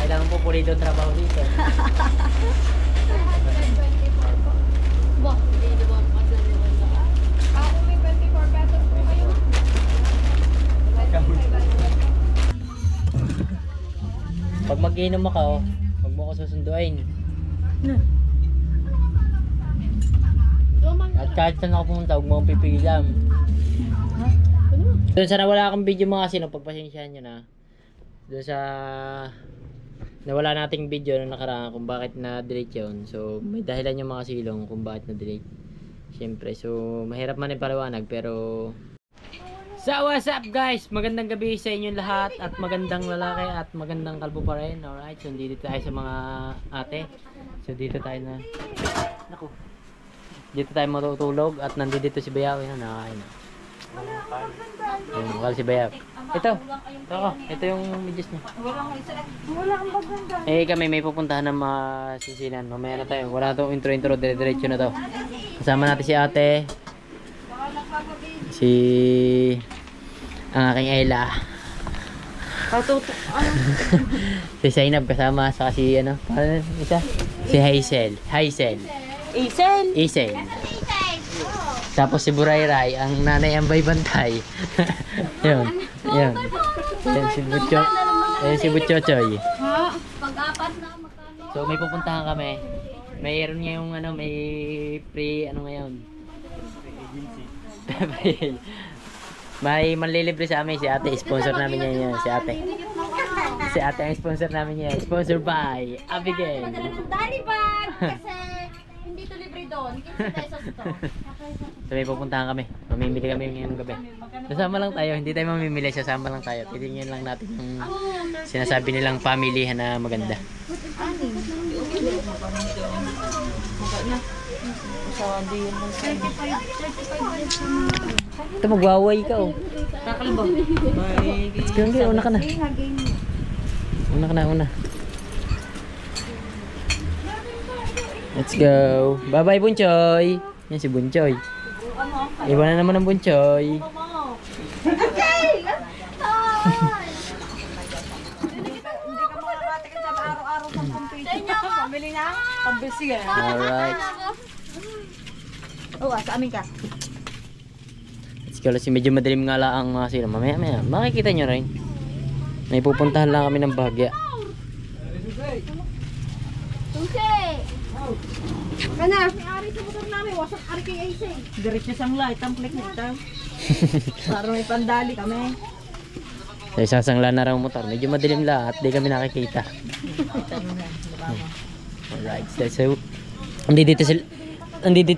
kailangan po pulido ang trabaho dito. Bo, hindi naman masaliwan na. Ako may 24 pesos po kayo. Pag mag-inom ako, huwag mo ako susunduin. At kahit saan ako pumunta, huwag mo akong pipigilan. Doon sa nawala akong video mga sino, pagpasensyahan nyo na. Doon sa nawala nating video na nakaraan kung bakit na-delete yun. So may dahilan yung mga silong kung bakit na-delete. Siyempre, so mahirap man yung paliwanag pero... So what's up guys? Magandang gabi sa inyong lahat at magandang lalaki at magandang kalbo pa rin. Alright, so dito tayo sa mga ate. So dito tayo na... Naku. Dito tayo matutulog at nandito si Bayaw. Yan, nakakain na. Yung mukha si Bayaw. Ito. Ito yung medyas niya. Wala kang baganda. Eh kami may pupuntahan ng mga sisinan. Mamaya na tayo. Wala itong intro. Dire-diretso na to. Kasama natin si ate. Si... ang aking Ella. Si Zainab kasama. Saka si ano? Paano isa? Si Hazel. Isel. Tapos si Burayray, ang nanay ang baybantay. Yun. Yan si Butcho. Ayan si Butchochoy. Pag-apat na magkano? So may pupuntahan kami. Mayroon nga yung ano, may free ano ngayon. May manlilibre sa amin si ate. Sponsor namin yan. Si ate. Si ate ang sponsor namin yan. Sponsor by Abigail. Dali bag! Kasi hindi to libre doon. 15 pesos to. So may pupuntahan kami. Mamimili kami ngayong gabi. Sasama lang tayo. Hindi tayo mamimili. Sasama lang tayo. Titingin lang natin yung sinasabi nilang pamilihan na maganda. Ito magwaway ka oh. Kakalbo. Sige, una ka na. Una. Let's go. Bye-bye, Bunchoy. Yan si Bunchoy. Iba na naman ang Bunchoy. Alright. Oh, sa amin ka. Let's go. Kasi medyo madilim nga lang ang mga sila. Mamaya. Makikita nyo rin. May pupuntahan lang kami ng Bahagya. Kana, may-ari sa motor namin. Wasak ari kay Aisay. Diretso sang light, tamplik nito. Para may pandali kami. So isasangla na raw motor. Medyo madilim lang at di kami nakikita. Alright. So andito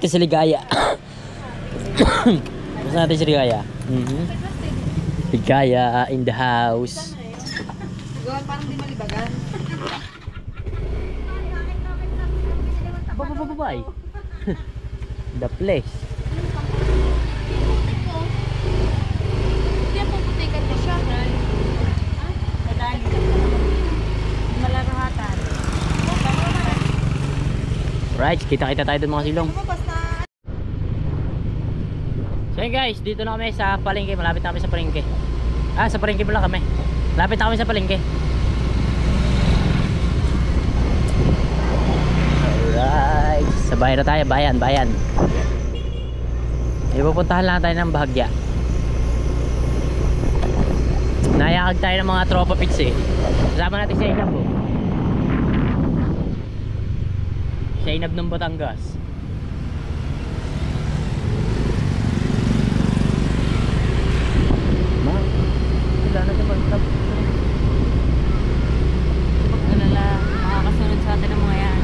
sa Ligaya. Gusto natin si Ligaya. Ligaya in the house. Gawin parang di malibagan. Bye. The place. Hindi po putikan niya siya. Madali. Malarahatan. Right, kita tayo dun mga silong. So yun guys, dito na kami sa palengke. Malapit na kami sa palengke. Sa palengke pala kami. Malapit na kami sa palengke. Alright, sa bayan na tayo, bayan. Ipupuntahan lang tayo ng Bahagya. Nayakag tayo ng mga tropa pits eh. Kasama natin si Zainab oh. Zainab ng Batangas. Wala na sa pagtap. Alala, makakasunod sa atin ng mga yan.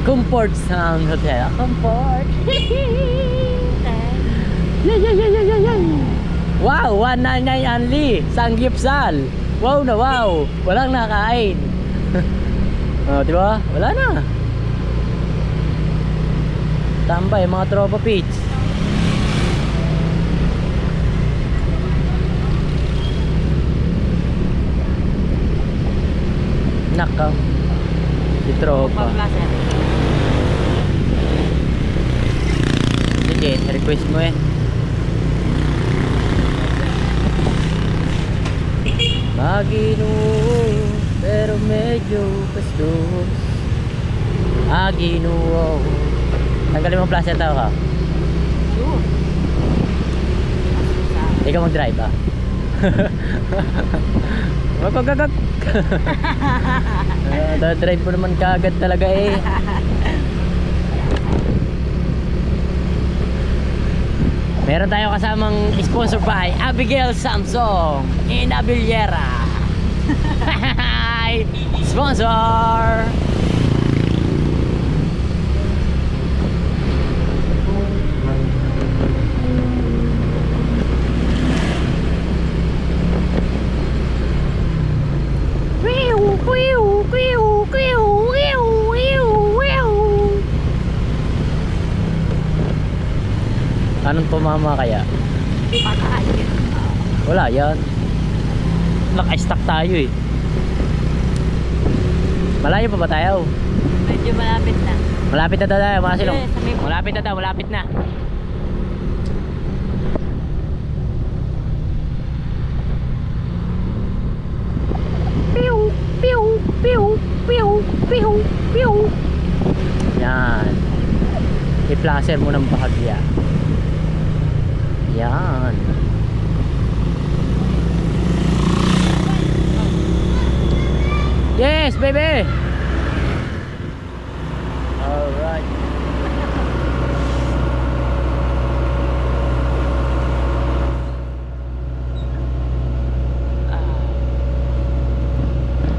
Comfort Sound Hotel. Comfort. Yeah. Wow, 199 only. Sanggipsal. Wow na wow. Walang nakain. Oh, di ba? Wala na. Tambay mga tropa pitch. Naka. Si tropa. Sige, request mo eh. Ginoo, pero medyo bastos. Ginoo. Tanggalin mo ang plaster tao ka. Sure. Ikaw mag-drive ah. Magkagagag. Drive mo naman kaagad talaga eh. Meron tayo kasamang sponsor by Abigail Samsung in Abiliera. Sponsor. Anong tumama kaya? Patayin. Wala yan. Naka-stack tayo eh. Malayo pa ba tayo? Medyo malapit na. Malapit na tayo mga silong. Yes, sabi mo. Malapit na tayo, malapit na. Pew, pew, pew, pew, pew, pew. Yan. I-placer mo ng bahagya. Yan. Yes, baby. All right.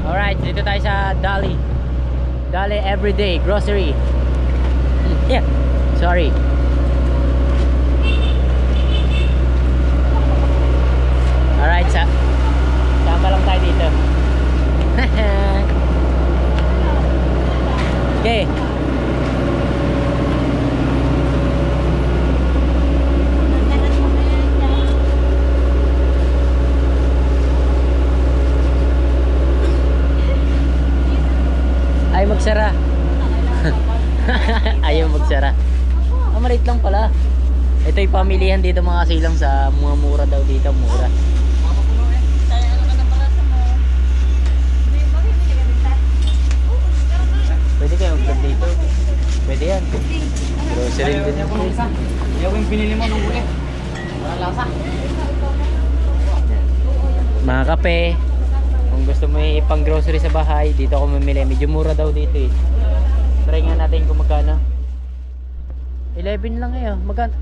All right, dito tayo sa Dali. Dali Everyday Grocery. Yeah. Sorry. All right, sama lang tayo dito. Okay. Ayaw magsara. Ayaw magsara. Maliit lang pala. Ito yung pamilihan dito mga silang sa mga mura daw dito. Mura. Pwede kayo mag-vlog dito. Pwede yan. Grocery din. Yung pinili mo nung uli. Walang lasa. Mga kape. Kung gusto mo ipang grocery sa bahay, dito ako mamili. Medyo mura daw dito eh. Try nga natin kung magkano. 11 lang eh. Magkano?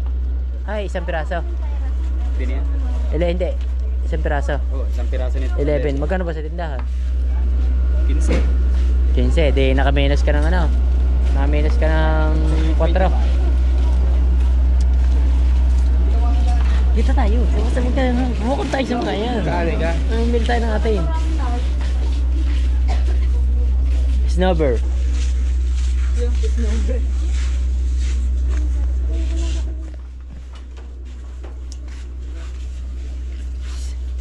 Ay, isang piraso. Hindi yan. Hindi. Isang piraso. Oh, isang piraso nito. 11. Magkano ba sa tindahan? 15. 15. Di nakamenos ka ng ano? Nakamenos ka ng 4. Dito tayo. Sabi tayo. Bukod tayo sa mga yan. Kali ka. Mamimili tayo ng atin. Snubber.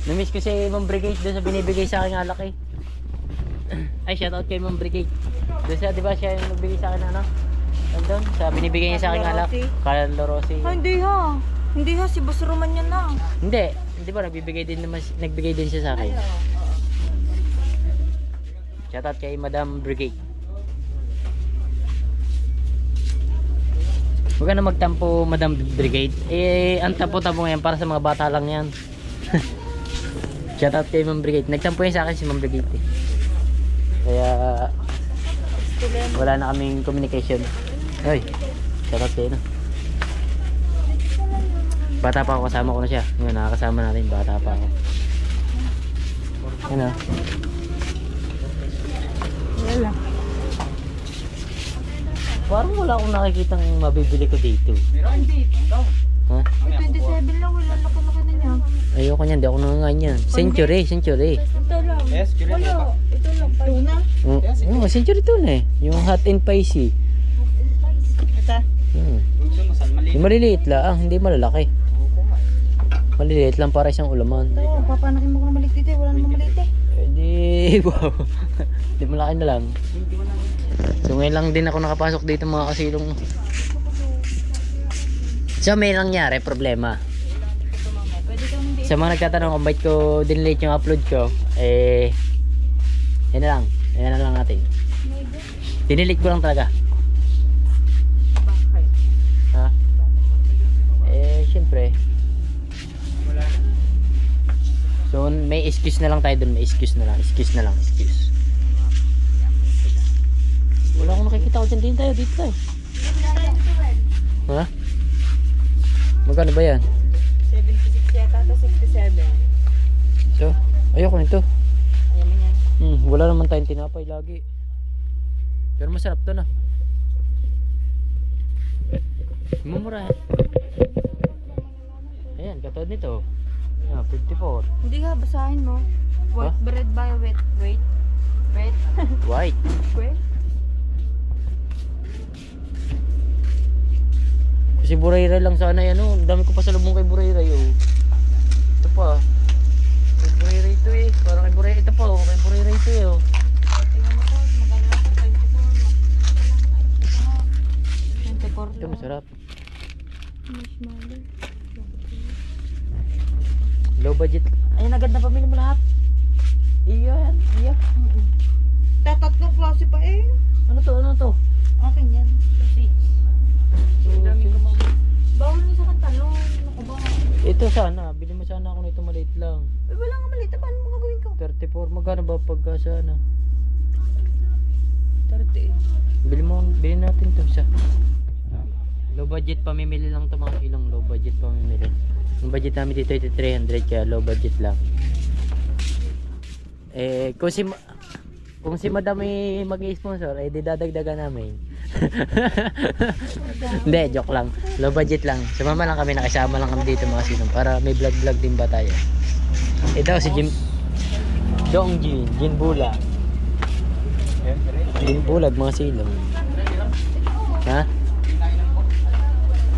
Namiss ko si Ma'am Brigade doon sa binibigay sa akin alak eh. Ay, shoutout kay Ma'am Brigade. Doon siya, di ba siya yung nagbigay sa akin ano? Doon, sa binibigay niya sa akin alak. Carlo Rossi. Hindi ha. Hindi ha, si Boss Roman yan na. Hindi, hindi ba nagbibigay din naman, nagbigay din siya sa akin. Shoutout kay Madam Brigade. Huwag ka na magtampo, Madam Brigade. Eh, ang tampo-tampo ngayon para sa mga bata lang yan. Shoutout kay Ma'am Brigade. Nagtampo yan sa akin si Ma'am Brigade eh. Kaya wala na kaming communication. Hoy, shoutout kayo na. Bata pa ako, kasama ko na siya. Ngayon nakakasama natin, bata pa ako. Ano? Wala. Parang wala akong nakikitang mabibili ko dito. Meron dito. Ha? 27 lang, wala laki-laki na niya. Ayoko niyan, di ako nangangan. Century. Ito lang. Yes, kilo Wala. Ito lang. Tuna. Century to na eh. Yung hot and spicy. Ito. Gusto mo saan mali? Yung maliliit lang, hindi malalaki. Maliliit lang para isang ulaman. Ito, papanakin mo ko na maliit dito. Wala namang maliit eh. Eh di, wow. Di malaki na lang. So ngayon lang din ako nakapasok dito mga kasilong. So may nangyari, problema. Ito mamaya. Pwede kang hindi Sa mga nagtatanong kung bakit ko dinelete yung upload ko, eh, yan na lang. Yan na lang natin. Dinelete ko lang talaga. Bakit? Ha? Eh, syempre. So, may excuse na lang tayo dun. May excuse na lang. Excuse na lang. Excuse. Wala akong nakikita ko dyan. Din tayo. Dito tayo. Ha? Magkano ba yan? 76 yata to 67. So, ayoko nito. Ayaw mo yan. Wala naman tayong tinapay lagi. Pero masarap to na. Mumura. Ayan, katulad nito. Ah, 54. Hindi nga, basahin mo. White bread by wet. Wait. Wait. White. Wait. Kasi Burayra lang sana yan, oh. Ang dami ko pa sa lubong kay Burayra, oh. Ito pa. Kay Burayra ito eh. Parang kay Burayra ito pa, oh. Kay Burayra ito eh, oh. Tingnan mo po, maganda na sa 24. Ito masarap. Low budget. Ayan, agad na pamili mo lahat. Iyo yan. Iyo. Tatlong klase pa eh. Ano to? Ano to? Akin yan. Sausage. Ang dami ko Bawal mo sa kantalong. Ano ba? Ito sana. Bili mo sana ako nito maliit lang. Eh, wala nga maliit. Paano mo gagawin ko? 34. Magkano ba pagka sana? 30. Bili natin to isa. Low budget pamimili lang to mga ilong. Low budget pamimili. Ang budget namin dito ay 300 kaya low budget lang. Eh kung si Madam ay mag-i-sponsor, eh di dadagdagan namin. Hindi, joke lang. Low budget lang. Sumama lang kami, nakisama lang kami dito mga sinong para may vlog din ba tayo. Ito si Jin Bulag. Jin Bulag mga silong. Ha?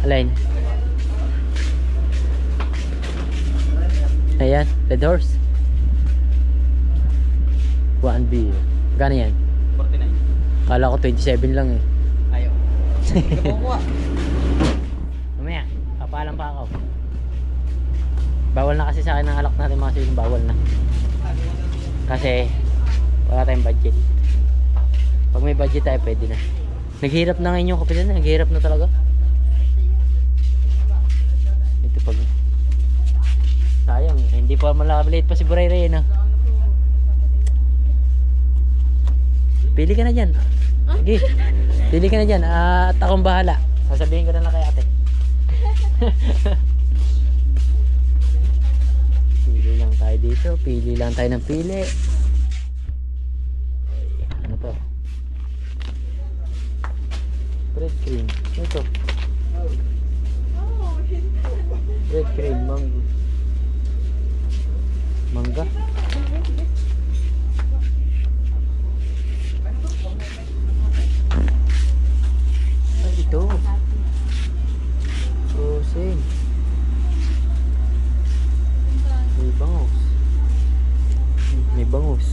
Alin? Ayan, Red Horse. 1B. Gano yan? 49. Kala ko 27 lang eh. Ayaw. Kukuha. Mamaya, papalam pa ako. Bawal na kasi sa akin ang alak natin mga siling, bawal na. Kasi wala tayong budget. Pag may budget tayo pwede na. Naghihirap na ngayon yung kapitan, naghihirap na talaga. Ito pag sayang, hindi pa malakabilit pa si Burayra yun ah. Pili ka na dyan. Sige, pili ka na dyan at akong bahala. Sasabihin ko na lang kay ate. Pili lang tayo dito, pili lang tayo ng pili. Ano to? Bread cream. Ano to? Bread cream, mangga. Ay, ito. Frozen. May bangus. May bangus.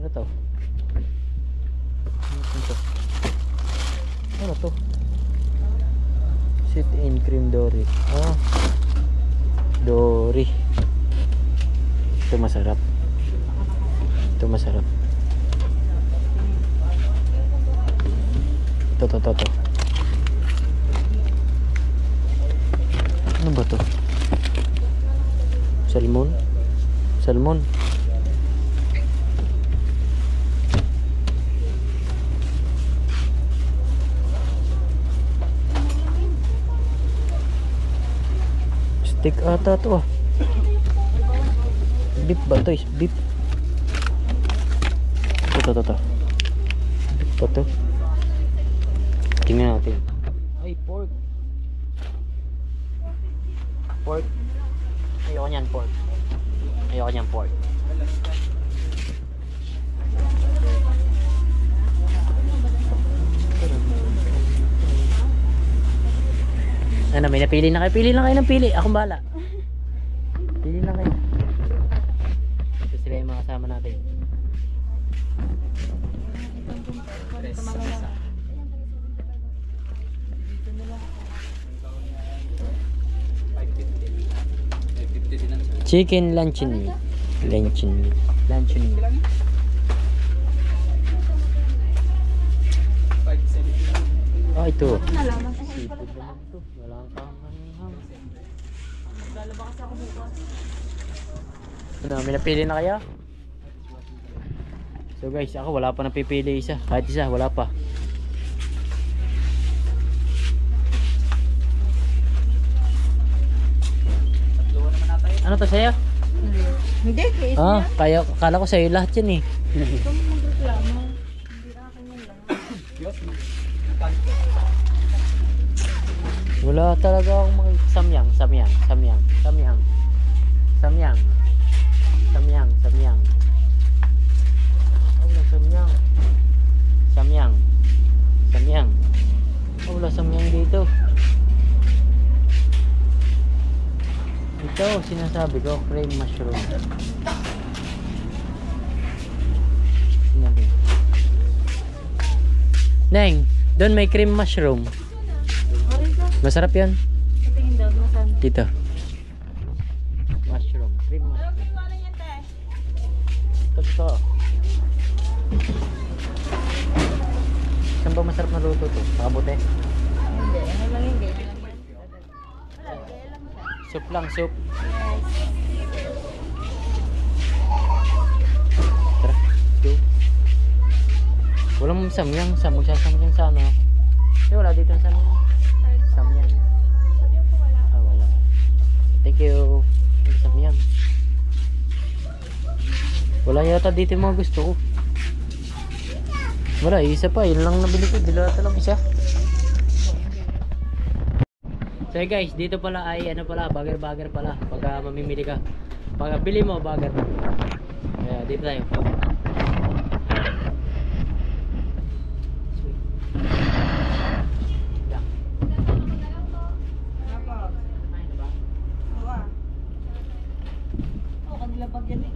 Ano to? Ano to? Ano to? Sit in cream dory. Ah. Dory. Ito masarap. Ito masarap. Ito. Ano ba to? Salmon? Salmon? Steak ata to ah. Beef ba to? Beef. Ito. Beef ba to? Tingnan natin. Ay, pork. Pork. Ayoko niyan, pork. Ayoko niyan, pork. Ano, may napili na kayo? Pili lang kayo ng pili. Akong bahala. Pili lang kayo. Ito sila yung mga kasama natin. Chicken luncheon meat. Luncheon meat. Luncheon meat. Oh, ito. Nalaman. Seafood naman to. Wala kang hanghang. Lalaba kasi ako bukas. Ano, may napili na kaya? So guys, ako wala pa napipili isa. Kahit isa, wala pa. Ano to sa'yo? Hindi, case Ah, kaya, kala ko sa'yo lahat yan eh. Ito mo magreklamo. Hindi akin yan lang. Wala talaga akong makikita. Samyang. Oh, wala samyang. Samyang. Oh, wala samyang dito. Ito, sinasabi ko, cream mushroom. Neng, doon may cream mushroom. Masarap yan. Patingin daw, masan? Dito. Mushroom. Cream mushroom. Ito. Saan ba masarap na luto to? Pakabuti? Hindi, ano lang yung gay. Soup lang, soup. Tara, let's go. Walang samyang. Magsasamyang sa ano ako. Kasi wala dito ang samyang. Samyang. Ah, wala. Thank you. Samyang. Wala yata dito yung mga gusto ko. Wala, isa pa. Yun lang nabili ko. Dilata lang isa. So guys, dito pala ay ano pala, bagger pala. Pag mamimili ka. Pag bili mo, bagger. Kaya dito tayo. Yeah. Oo, kanila bagyan eh.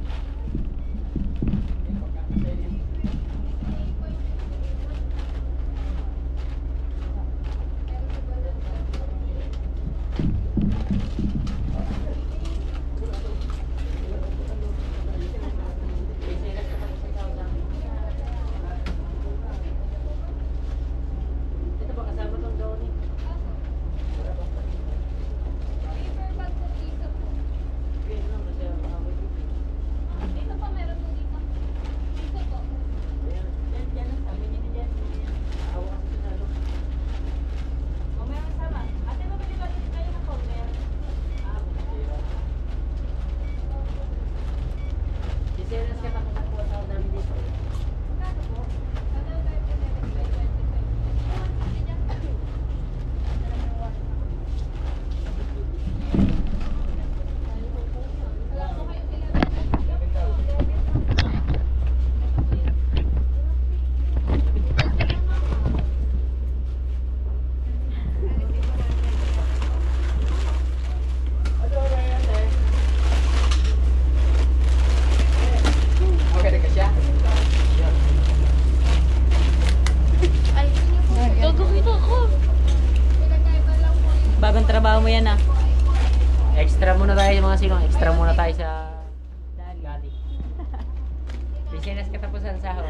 Bagong trabaho mo yan ah. Extra muna tayo mga sinong. Extra muna tayo sa Gali. Business katapusan sahod.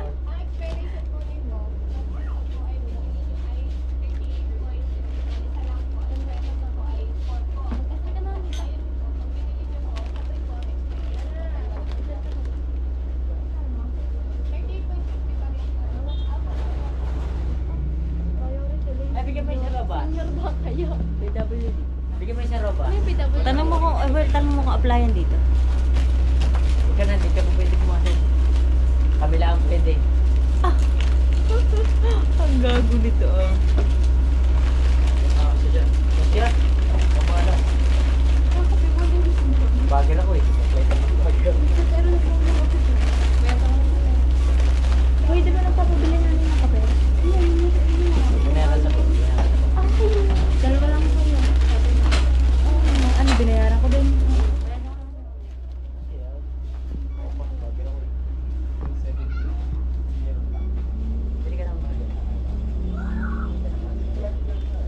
Ay, bigyan mo yung roba. PWD. Bigyan mo yung roba. Tanong mo kung applyan dito. Ikaw na, dito kung pwede kumasin. Kami lang pwede. Ang gago nito ah. Sige. Sige. Pamala. Bagay ako eh. Uy, di ba nagpapabili na ng kape? Binayaran sa po. Dalawa lang ko yun. Ano, binayaran ko din.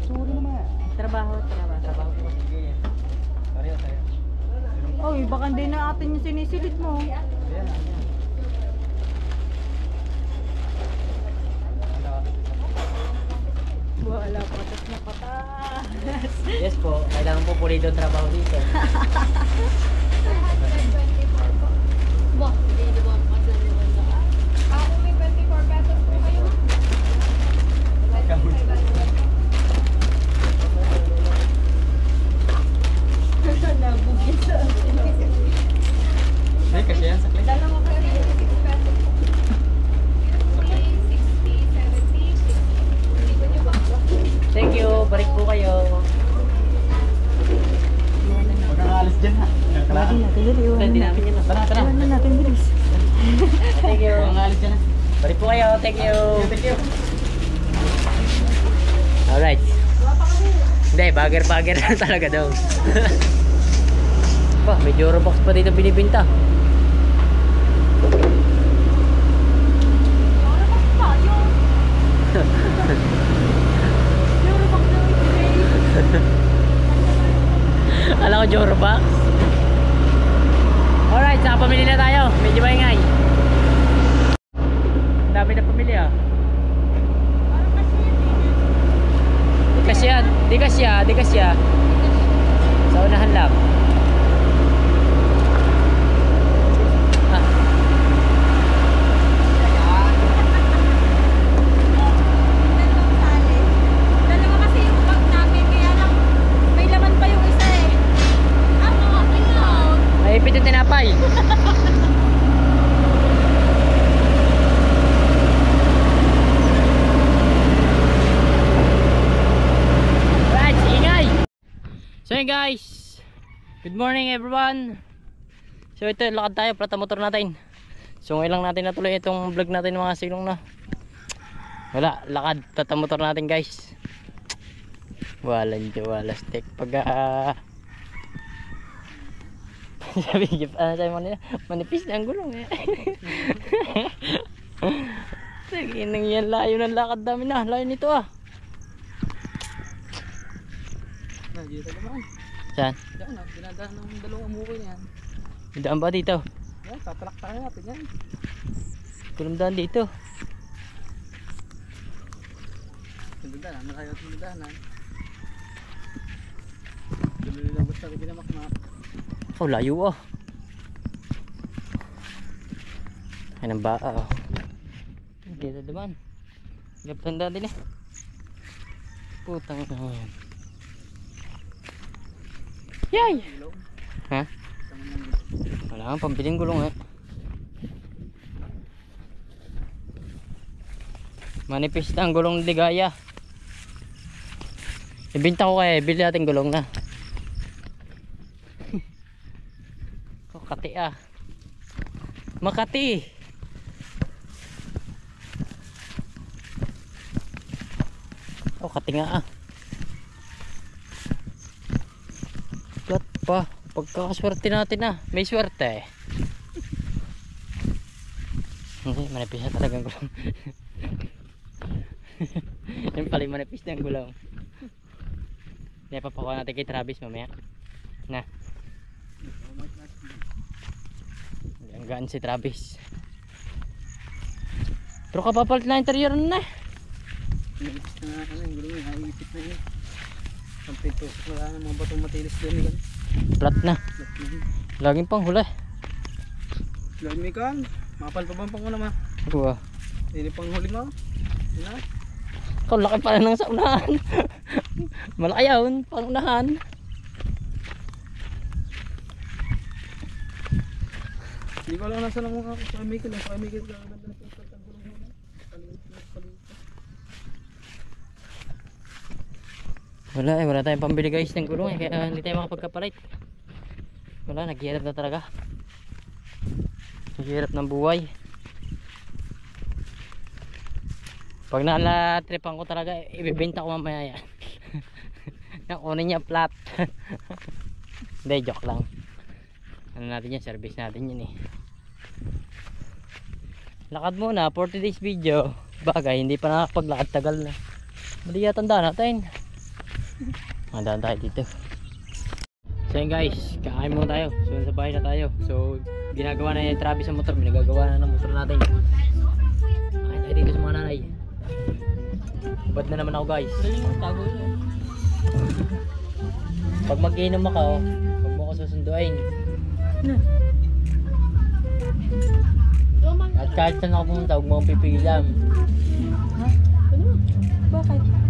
Sorry naman. Trabaho. Trabaho ko. Pareho tayo. Oy, baka hindi na atin yung sinisilid mo. Wala patas na patas. Yes po, kailangan po pulido ang trabaho dito. 324 po. Ba, hindi naman masaliwan na. Ako may 24 pesos po kayo. 25 Nabugin sa Ay, kasi yan sa clip. Dalawa kayo 36 pesos po. 60, 70, 60. Hindi ko nyo ba? Thank you, balik po kayo. Huwag kang alis dyan ha. Iwanan natin yun, iwanan Hindi natin. namin yun. Tara, tara. Iwanan natin, bilis. Thank you. Huwag kang alis dyan ha. Balik po kayo, thank you. Thank you. Alright. Hindi, bagger na talaga daw. Pa, may Eurobox pa dito binibinta. Alam ko Eurobox. Alright, saka pamili na tayo. Medyo maingay. Ang dami na pamili ah. Di kasya. Sa unahan lang. Ah. Dalawa kasi yung bag namin, kaya lang may laman pa yung isa eh. Ano? Ayun. May ipit yung tinapay. Right, ingay. So yun guys, good morning everyone. So ito, lakad tayo, plata motor natin. So ngayon lang natin natuloy itong vlog natin mga silong na. Wala, lakad, plata motor natin guys. Walang walas tek pag sabi mo nila, manipis na ang gulong eh. Sige, nang yan layo ng lakad namin na, layo nito ah. Dito naman. Saan? Diyan na, dinadaan ng dalawang umuwi na yan. Daan ba dito? Yan, tatalaktakan natin yan. Kulumdaan dito. Tindahan, nakayo at tindahan ha. Lumilabas tayo kinamakmak. Oh, layo ah. Ay ng baa oh. Dito naman. Gaptanda din eh. Putang ina yan. Yay! Ha? Wala kang pambiling gulong eh. Manipis na ang gulong ng ligaya. Ibinta ko kaya, bili natin gulong na. Makati ah. Makati. Oh, kati nga ah. Gat pa. Pagkakaswerte natin ah. May swerte eh. Hindi, manipis na talagang gulong. Yan pala yung manipis na ang gulong. Hindi, papakuha natin kay Travis mamaya. Na. Ang gaan si Travis. Pero kapapalit na interior na eh. Nilipis na nga ano yung gulong, naipit na yun. Ang pito, wala na mga batong matilis doon yan. Flat na. Laging pang huli. Lagi may kan, mapal pa bang pang una ma? Wow. Hindi pang huli mo. Yun na. Ikaw laki pala ng sa unahan. Malaki yun, pang unahan. Hindi ko alam nasa lang mga pakimikil. Pakimikil ka. Wala eh, wala tayong pambili guys ng gulong eh, kaya hindi tayo makapagkapalit. Wala, naghihirap na talaga. Naghihirap ng buhay. Pag naalatripan ko talaga, ibibenta ko mamaya yan. Nakunin niya flat. Hindi, joke lang. Ano natin yan, service natin yun eh. Lakad muna, 40 days video. Bagay, hindi pa nakakapaglakad, tagal na. Mali yata tanda natin. Mandaan tayo dito. So So yun guys, kakain muna tayo. So sa bahay na tayo. So ginagawa na ni Travis ang motor. May nagagawa na ng motor natin. Kakain tayo dito sa mga nanay. Bad na naman ako guys. Pag mag-inom ako, huwag mo ako susunduin. At kahit saan ako pumunta, huwag mo akong pipigilan. Ha? Ano? Bakit?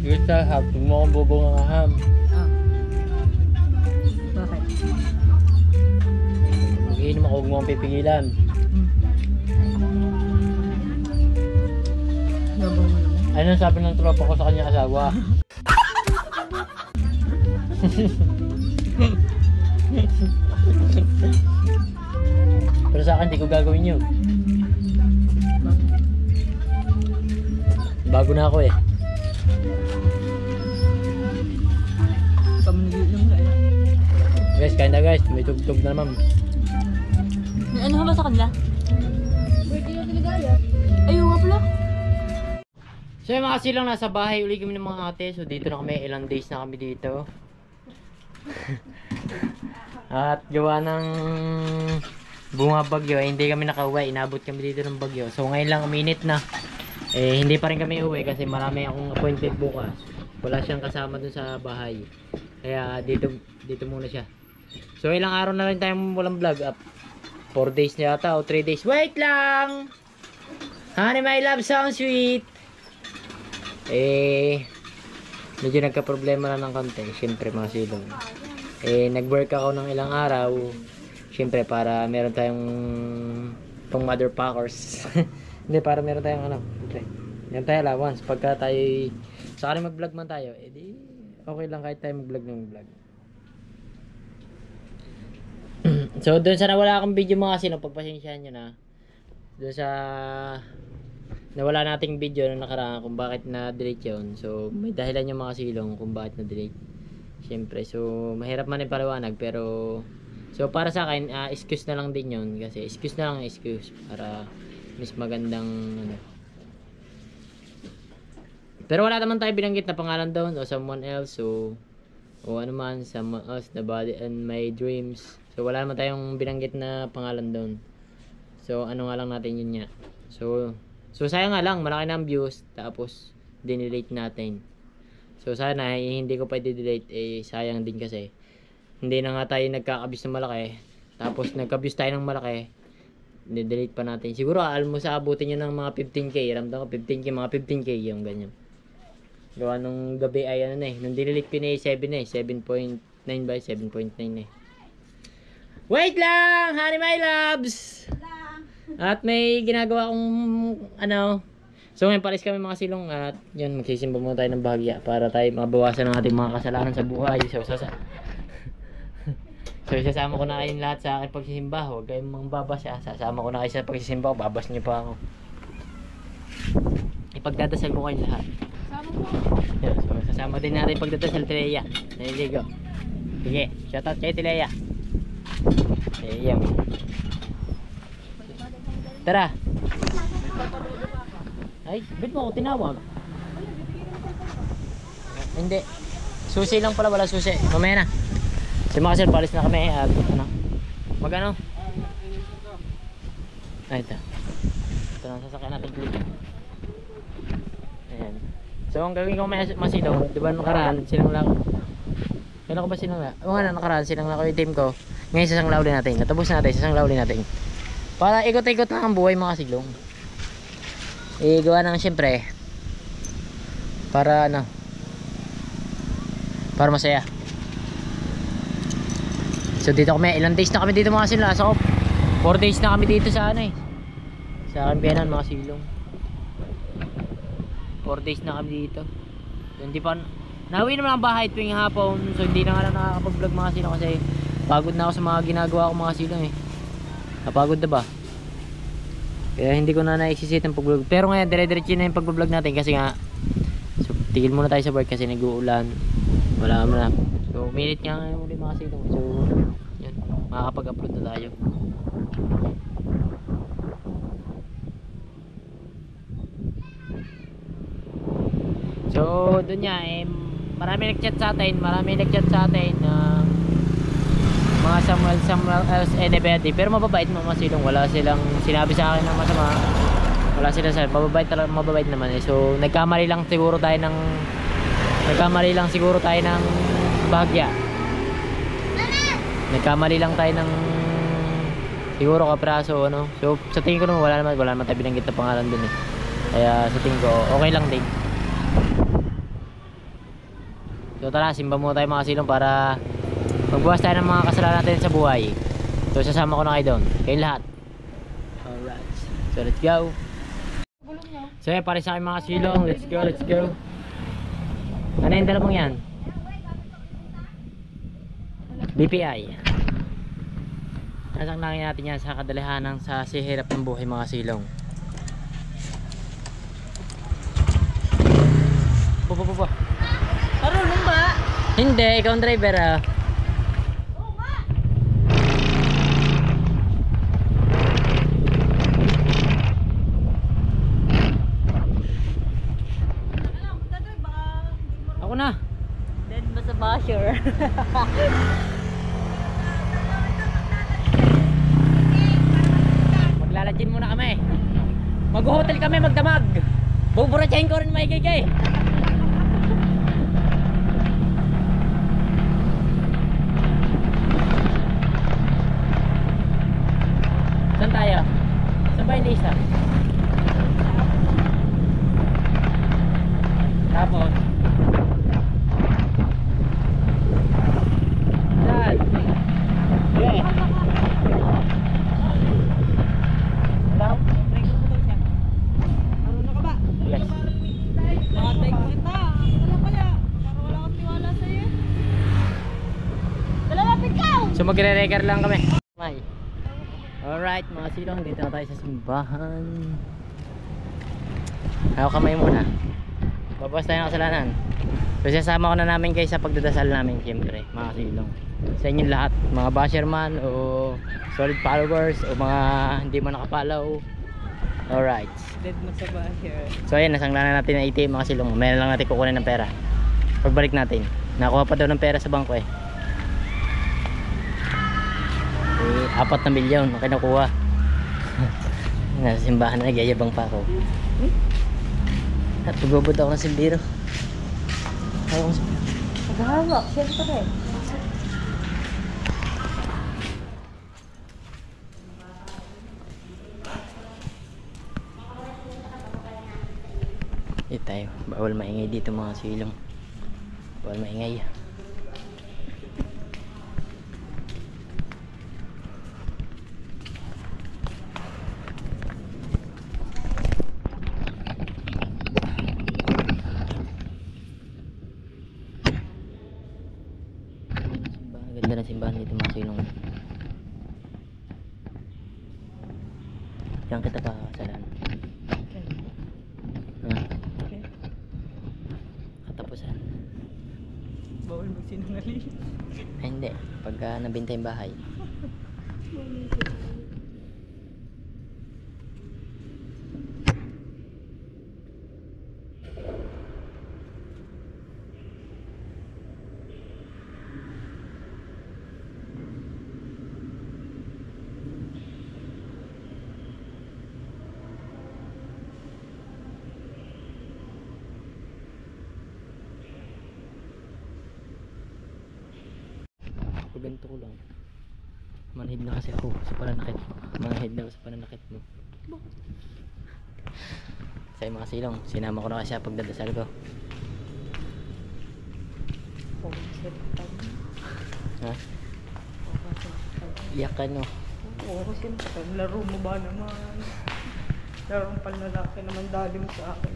At sa hap, huwag mo akong bubungangaham. Ah. Bakit? Mag-inom ako, huwag mo akong pipigilan. Gabang mo naman. Ano sabi ng tropa ko sa kanyang asawa? Pero sa akin, di ko gagawin yun. Bago na ako eh. Pamanagin lang na eh. Guys, kain na guys. May tugtog na naman. May ano ba sa kanila? Birthday na Ligaya. Ayaw nga pala. So yung mga silang nasa bahay, uli kami ng mga ate. So dito na kami, ilang days na kami dito. At gawa ng bunga bagyo, hindi kami nakauwi. Inabot kami dito ng bagyo. So ngayon lang uminit na. Eh hindi pa rin kami uwi kasi marami akong appointment bukas. Wala siyang kasama dun sa bahay. Kaya dito muna siya. So ilang araw na rin tayong walang vlog up. 4 days na yata o 3 days. Wait lang! Honey, my love, sounds sweet! Medyo nagka-problema na ng konti. Siyempre mga silong. Nag-work ako ng ilang araw. Siyempre para meron tayong pang mother packers. Hindi, para meron tayong ano. Okay. Meron tayo allowance. Pagka tayo saka mag-vlog man tayo, edi okay lang kahit tayo mag-vlog ng vlog. So doon sa nawala akong video mga sino, pagpasensyahan nyo na. Doon sa nawala nating video na nakaraan kung bakit na-delete yun. So may dahilan yung mga silong kung bakit na-delete. Siyempre, so mahirap man ipaliwanag pero so para sa akin, excuse na lang din yun. Kasi excuse na lang, excuse para mas magandang ano. Pero wala naman tayo binanggit na pangalan doon o someone else o ano man, someone else, the body and my dreams. So wala naman tayong binanggit na pangalan doon. So ano nga lang natin yun nga. So sayang nga lang, malaki na ang views tapos dinelete natin. So sana hindi ko pa i-delete, sayang din kasi hindi na nga tayo nagkaka-views ng malaki tapos nagka-views tayo ng malaki, ni-delete pa natin. Siguro almost abutin nyo ng mga 15k, ramdam ko 15k, mga 15k yung ganyan. Gawa nung gabi ay ano na eh, nung dinelete ko na 7 na eh, 7.9 by 7.9 na eh. Wait lang, honey my loves! At may ginagawa akong ano. So ngayon palis kami mga silong at yun, magsisimba muna tayo ng bahagya para tayo mabawasan ng ating mga kasalanan sa buhay. So sasama ko na kayong lahat sa aking pagsisimba. Huwag kayong mangbabasa. Sasama ko na kayo sa pagsisimba. Babas niyo pa ako. Ipagdadasal ko kayong lahat. Sama mo. Yeah, so sasama din natin pagdadasal Tileya. Naliligo. Sige, shoutout kay Tileya. Ayan. Tara. Ay, ba't mo ako tinawag? Hindi. Susi lang pala, wala susi. Mamaya na. Si mga sir, palis na kami at ano. Magano? Ay, ito. Ito na sasakyan natin clip. Ayan. So, ang gagawin ko masilaw, di ba nakaraan, sinangla ko. Kailan ko ba sinangla? O nga na, nakaraan, sinangla ko yung team ko. Ngayon sasangla ulit natin. Natapos natin, sasangla ulit natin. Para ikot-ikot lang ang buhay mga silong. Gawa nang siyempre para ano, para masaya. So dito kami, ilang days na kami dito mga silong. So 4 days na kami dito sa ano eh, sa Campianan mga silong. 4 days na kami dito. Hindi pa nauwi naman ang bahay tuwing hapon. So hindi na nga lang nakakapag-vlog mga silong kasi pagod na ako sa mga ginagawa ko mga silong eh. Napagod na ba? Kaya hindi ko na na-exercise ang pag-vlog. Pero ngayon, dire-diretso na yung pag-vlog natin kasi nga so, tigil muna tayo sa work kasi nag-uulan. Wala naman na. So, minute nga ngayon ulit mga silong. So, yun. Makakapag-upload na tayo. So doon niya marami nag-chat sa atin na mga Samuel else Enebeti, pero mababait mga Silong, wala silang sinabi sa akin ng masama, wala silang sabi, mababait naman So nagkamali lang siguro tayo ng bahagya, nagkamali lang tayo ng siguro kapraso ano. So sa tingin ko naman wala naman tayo binanggit na pangalan dun kaya sa tingin ko okay lang din. So tara, simba muna tayo mga Silong para magbuwas tayo ng mga kasalanan natin sa buhay. So sasama ko na kayo doon, kayong lahat. Alright, so let's go. So yan, pare sa akin mga Silong, let's go. Ano yung dalawang yan? BPI. Nasang langin natin yan sa kadalihanan sa sihirap ng buhay mga Silong. Po. Marunong ba? Hindi, ikaw ang driver Ako na. Dead ba sa basher? Maglalagin muna kami. Mag-hotel kami, magdamag. Buburatsahin ko rin maigay. Saan tayo? Saan ba yung Lisa? Tapos saan? Yeah. Marunong ka ba? Yes. Nakatay ko kita. Ano kaya? Parang wala kang tiwala sa'yo. Lalapit ka! So magre-regar lang kami. Alright mga Silong, dito na tayo sa simbahan. Ako kamay muna. Babawas tayo ng kasalanan. So sasama ko na namin kayo sa pagdadasal namin, siyempre mga Silong. Sa inyong lahat, mga basherman o solid followers o mga hindi mo nakapalaw. Alright. Dead mo sa basher. So ayan, nasanglanan natin ng ATM mga Silong. Meron lang natin kukunin ng pera. Pagbalik natin, nakuha pa daw ng pera sa bangko 4 na milyon ang kinukuha. Nasa simbahan na nagyayabang pa ako. At pagbubod ako ng silbiro. Maghahawak, siyempre. Dito tayo, bawal maingay dito mga Silong. Bawal maingay. Ganda ng simbahan dito mga Silong. Diyan kita pa kasalan. Katapusan. Bawal magsinungaling. Ay hindi, pagka nabinta yung bahay. Ganito ko lang. Manhid na kasi ako sa pananakit mo. Manhid na ako sa pananakit mo. Sa mga Silong, sinama ko na kasi sa pagdadasal ko. Ha? Iyak ka no? Oo, siyempre. Laro mo ba naman? Larong panlalaki naman dali mo sa akin.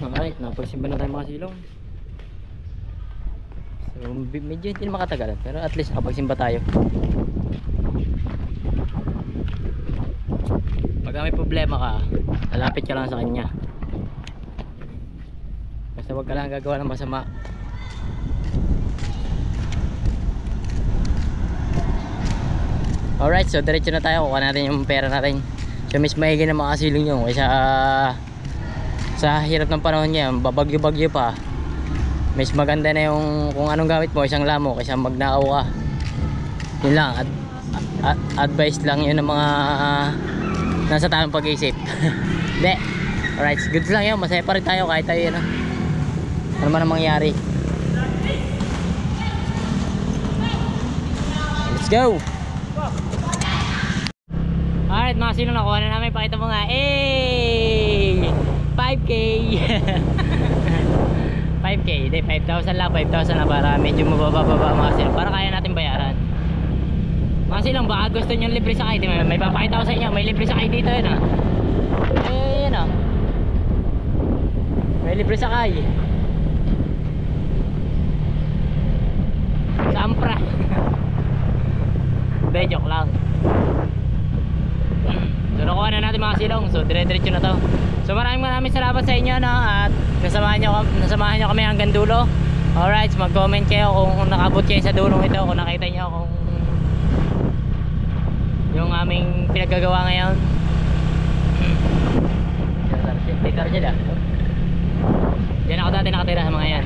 Alright, napagsimba na tayo mga Silong. So medyo hindi na makatagalan, pero at least nakapagsimba tayo. Pag may problema ka, lalapit ka lang sa kanya. Basta wag ka lang gagawa ng masama. Alright, so diretso na tayo. Kuha natin yung pera natin. So mas maigi na makasilong yun kaysa sa hirap ng panahon niya, babagyo-bagyo pa. Mas maganda na yung kung anong gamit mo, isang lamo kaysa magnakaw ka. Yun lang, advice lang yun ng mga nasa tamang pag-iisip. Hindi. Alright, good lang yun. Masaya pa rin tayo kahit tayo yun. Ano man ang mangyari. Let's go! Alright mga sino, nakuha na namin. Pakita mo nga. 5K 5K, hindi 5,000 lang. 5,000 na para medyo mababa mga sino, para kaya natin bayaran. Mga silang baka gusto nyo libre sakay. May papakita ko sa inyo. May libre sakay dito yun yun may libre sakay sa Ampra. Hindi, joke lang. So nakuha na natin mga silong. So dire-diretso na to. So maraming salamat sa inyo at nasamahan nyo kami hanggang dulo. Alright, mag-comment kayo kung nakabot kayo sa dulong ito, kung nakita nyo kung yung aming pinaggagawa ngayon. Diyan ako dati nakatira sa mga yan.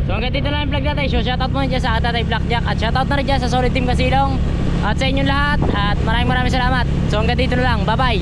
So hanggang dito lang ang vlog natin. So shoutout muna dyan sa Tatay Blackjack at shoutout na rin dyan sa Solid Team Kasilong at sa inyong lahat at maraming salamat. So hanggang dito na lang. Bye bye.